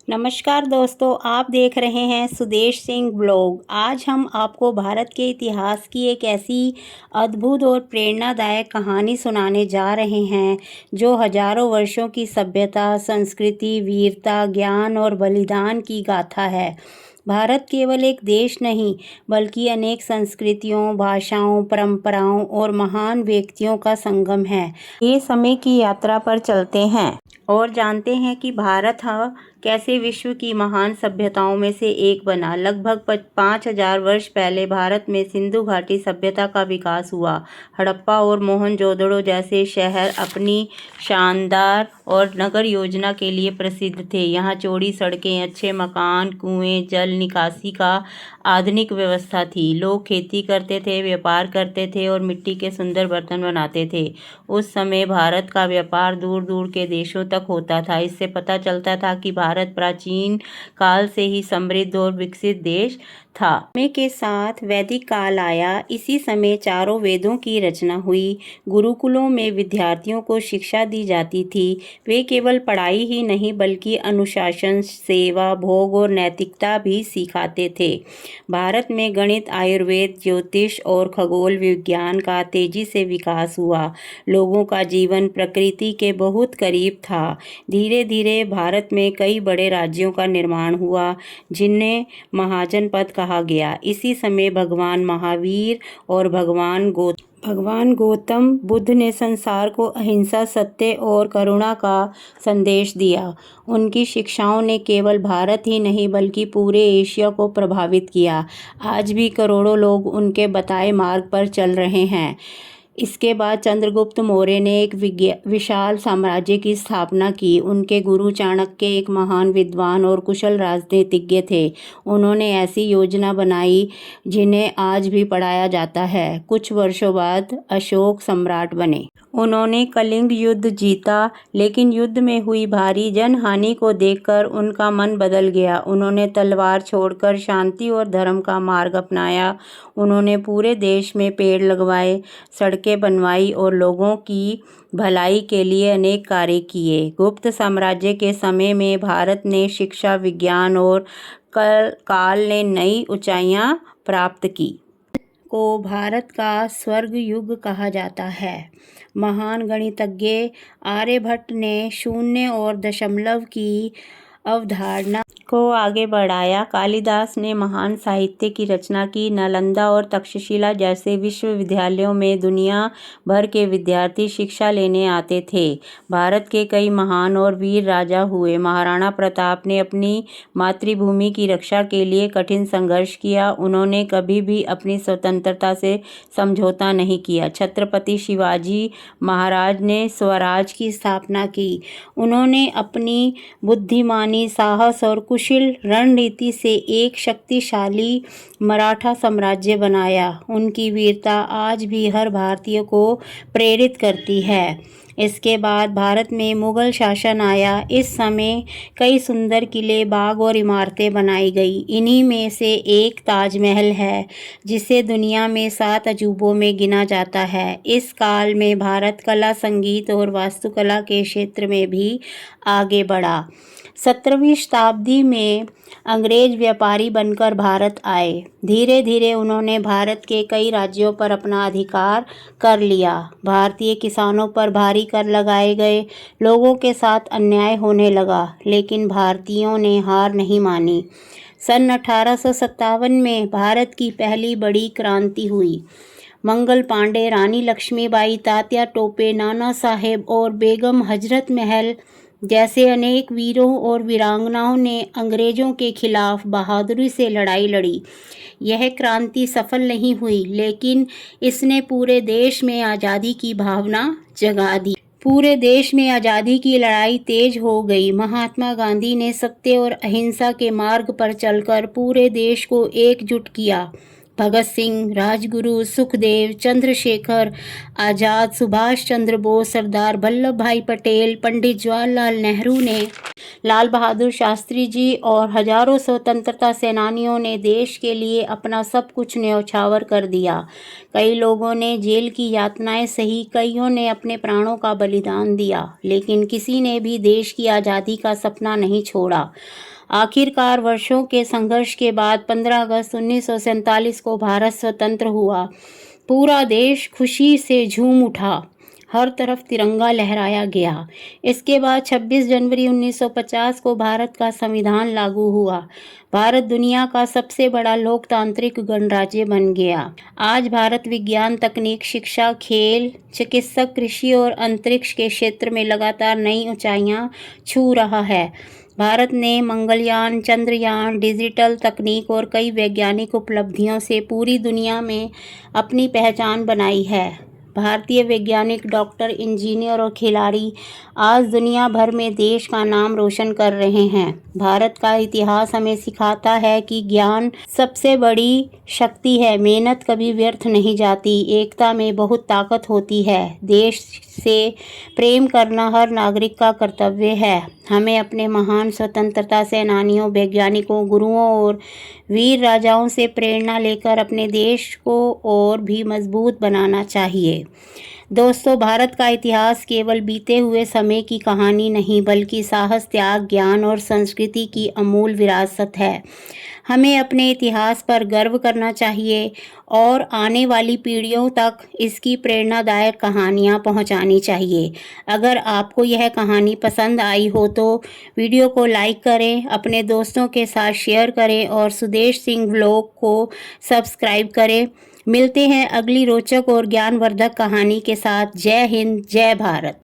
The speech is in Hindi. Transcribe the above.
नमस्कार दोस्तों, आप देख रहे हैं सुदेश सिंह ब्लॉग। आज हम आपको भारत के इतिहास की एक ऐसी अद्भुत और प्रेरणादायक कहानी सुनाने जा रहे हैं जो हजारों वर्षों की सभ्यता, संस्कृति, वीरता, ज्ञान और बलिदान की गाथा है। भारत केवल एक देश नहीं, बल्कि अनेक संस्कृतियों, भाषाओं, परंपराओं और महान व्यक्तियों का संगम है। ये समय की यात्रा पर चलते हैं और जानते हैं कि भारत कैसे विश्व की महान सभ्यताओं में से एक बना। लगभग 5000 वर्ष पहले भारत में सिंधु घाटी सभ्यता का विकास हुआ। हड़प्पा और मोहनजोदड़ो जैसे शहर अपनी शानदार और नगर योजना के लिए प्रसिद्ध थे। यहाँ चौड़ी सड़कें, अच्छे मकान, कुएं, जल निकासी का आधुनिक व्यवस्था थी। लोग खेती करते थे, व्यापार करते थे और मिट्टी के सुंदर बर्तन बनाते थे। उस समय भारत का व्यापार दूर दूर के देशों तक होता था। इससे पता चलता था कि भारत प्राचीन काल से ही समृद्ध और विकसित देश था। समय के साथ वैदिक काल आया। इसी समय चारों वेदों की रचना हुई। गुरुकुलों में विद्यार्थियों को शिक्षा दी जाती थी। वे केवल पढ़ाई ही नहीं बल्कि अनुशासन, सेवा, भोग और नैतिकता भी सिखाते थे। भारत में गणित, आयुर्वेद, ज्योतिष और खगोल विज्ञान का तेजी से विकास हुआ। लोगों का जीवन प्रकृति के बहुत करीब था। धीरे धीरे भारत में कई बड़े राज्यों का निर्माण हुआ जिन्हें महाजनपद कहा गया। इसी समय भगवान महावीर और भगवान गौतम बुद्ध ने संसार को अहिंसा, सत्य और करुणा का संदेश दिया। उनकी शिक्षाओं ने केवल भारत ही नहीं बल्कि पूरे एशिया को प्रभावित किया। आज भी करोड़ों लोग उनके बताए मार्ग पर चल रहे हैं। इसके बाद चंद्रगुप्त मौर्य ने एक विशाल साम्राज्य की स्थापना की। उनके गुरु चाणक्य एक महान विद्वान और कुशल राजनीतिज्ञ थे। उन्होंने ऐसी योजना बनाई जिन्हें आज भी पढ़ाया जाता है। कुछ वर्षों बाद अशोक सम्राट बने। उन्होंने कलिंग युद्ध जीता, लेकिन युद्ध में हुई भारी जनहानि को देखकर उनका मन बदल गया। उन्होंने तलवार छोड़कर शांति और धर्म का मार्ग अपनाया। उन्होंने पूरे देश में पेड़ लगवाए, सड़कें बनवाई और लोगों की भलाई के लिए अनेक कार्य किए। गुप्त साम्राज्य के समय में भारत ने शिक्षा, विज्ञान और काल ने नई ऊंचाइयां प्राप्त की। को भारत का स्वर्ग युग कहा जाता है। महान गणितज्ञ आर्यभट्ट ने शून्य और दशमलव की अवधारणा को आगे बढ़ाया। कालिदास ने महान साहित्य की रचना की। नालंदा और तक्षशिला जैसे विश्वविद्यालयों में दुनिया भर के विद्यार्थी शिक्षा लेने आते थे। भारत के कई महान और वीर राजा हुए। महाराणा प्रताप ने अपनी मातृभूमि की रक्षा के लिए कठिन संघर्ष किया। उन्होंने कभी भी अपनी स्वतंत्रता से समझौता नहीं किया। छत्रपति शिवाजी महाराज ने स्वराज की स्थापना की। उन्होंने अपनी बुद्धिमानी, साहस और कुशल रणनीति से एक शक्तिशाली मराठा साम्राज्य बनाया। उनकी वीरता आज भी हर भारतीय को प्रेरित करती है। इसके बाद भारत में मुगल शासन आया। इस समय कई सुंदर किले, बाग और इमारतें बनाई गई। इन्हीं में से एक ताजमहल है, जिसे दुनिया में 7 अजूबों में गिना जाता है। इस काल में भारत कला, संगीत और वास्तुकला के क्षेत्र में भी आगे बढ़ा। 17वीं शताब्दी में अंग्रेज व्यापारी बनकर भारत आए। धीरे धीरे उन्होंने भारत के कई राज्यों पर अपना अधिकार कर लिया। भारतीय किसानों पर भारी कर लगाए गए। लोगों के साथ अन्याय होने लगा, लेकिन भारतीयों ने हार नहीं मानी। सन 1857 में भारत की पहली बड़ी क्रांति हुई। मंगल पांडे, रानी लक्ष्मीबाई, तात्या टोपे, नाना साहेब और बेगम हजरत महल जैसे अनेक वीरों और वीरांगनाओं ने अंग्रेजों के खिलाफ बहादुरी से लड़ाई लड़ी। यह क्रांति सफल नहीं हुई, लेकिन इसने पूरे देश में आज़ादी की भावना जगा दी। पूरे देश में आज़ादी की लड़ाई तेज हो गई। महात्मा गांधी ने सत्य और अहिंसा के मार्ग पर चलकर पूरे देश को एकजुट किया। भगत सिंह, राजगुरु, सुखदेव, चंद्रशेखर आज़ाद, सुभाष चंद्र बोस, सरदार वल्लभ भाई पटेल, पंडित जवाहरलाल नेहरू ने, लाल बहादुर शास्त्री जी और हजारों स्वतंत्रता सेनानियों ने देश के लिए अपना सब कुछ न्यौछावर कर दिया। कई लोगों ने जेल की यातनाएं सही, कईयों ने अपने प्राणों का बलिदान दिया, लेकिन किसी ने भी देश की आज़ादी का सपना नहीं छोड़ा। आखिरकार वर्षों के संघर्ष के बाद 15 अगस्त 1947 को भारत स्वतंत्र हुआ। पूरा देश खुशी से झूम उठा, हर तरफ तिरंगा लहराया गया। इसके बाद 26 जनवरी 1950 को भारत का संविधान लागू हुआ। भारत दुनिया का सबसे बड़ा लोकतांत्रिक गणराज्य बन गया। आज भारत विज्ञान, तकनीक, शिक्षा, खेल, चिकित्सक, कृषि और अंतरिक्ष के क्षेत्र में लगातार नई ऊंचाइयां छू रहा है। भारत ने मंगलयान, चंद्रयान, डिजिटल तकनीक और कई वैज्ञानिक उपलब्धियों से पूरी दुनिया में अपनी पहचान बनाई है। भारतीय वैज्ञानिक, डॉक्टर, इंजीनियर और खिलाड़ी आज दुनिया भर में देश का नाम रोशन कर रहे हैं। भारत का इतिहास हमें सिखाता है कि ज्ञान सबसे बड़ी शक्ति है, मेहनत कभी व्यर्थ नहीं जाती, एकता में बहुत ताकत होती है। देश से प्रेम करना हर नागरिक का कर्तव्य है। हमें अपने महान स्वतंत्रता सेनानियों, वैज्ञानिकों, गुरुओं और वीर राजाओं से प्रेरणा लेकर अपने देश को और भी मजबूत बनाना चाहिए। दोस्तों, भारत का इतिहास केवल बीते हुए समय की कहानी नहीं, बल्कि साहस, त्याग, ज्ञान और संस्कृति की अमूल विरासत है। हमें अपने इतिहास पर गर्व करना चाहिए और आने वाली पीढ़ियों तक इसकी प्रेरणादायक कहानियाँ पहुँचानी चाहिए। अगर आपको यह कहानी पसंद आई हो तो वीडियो को लाइक करें, अपने दोस्तों के साथ शेयर करें और सुदेश सिंह व्लॉग को सब्सक्राइब करें। मिलते हैं अगली रोचक और ज्ञानवर्धक कहानी के साथ। जय हिंद, जय भारत।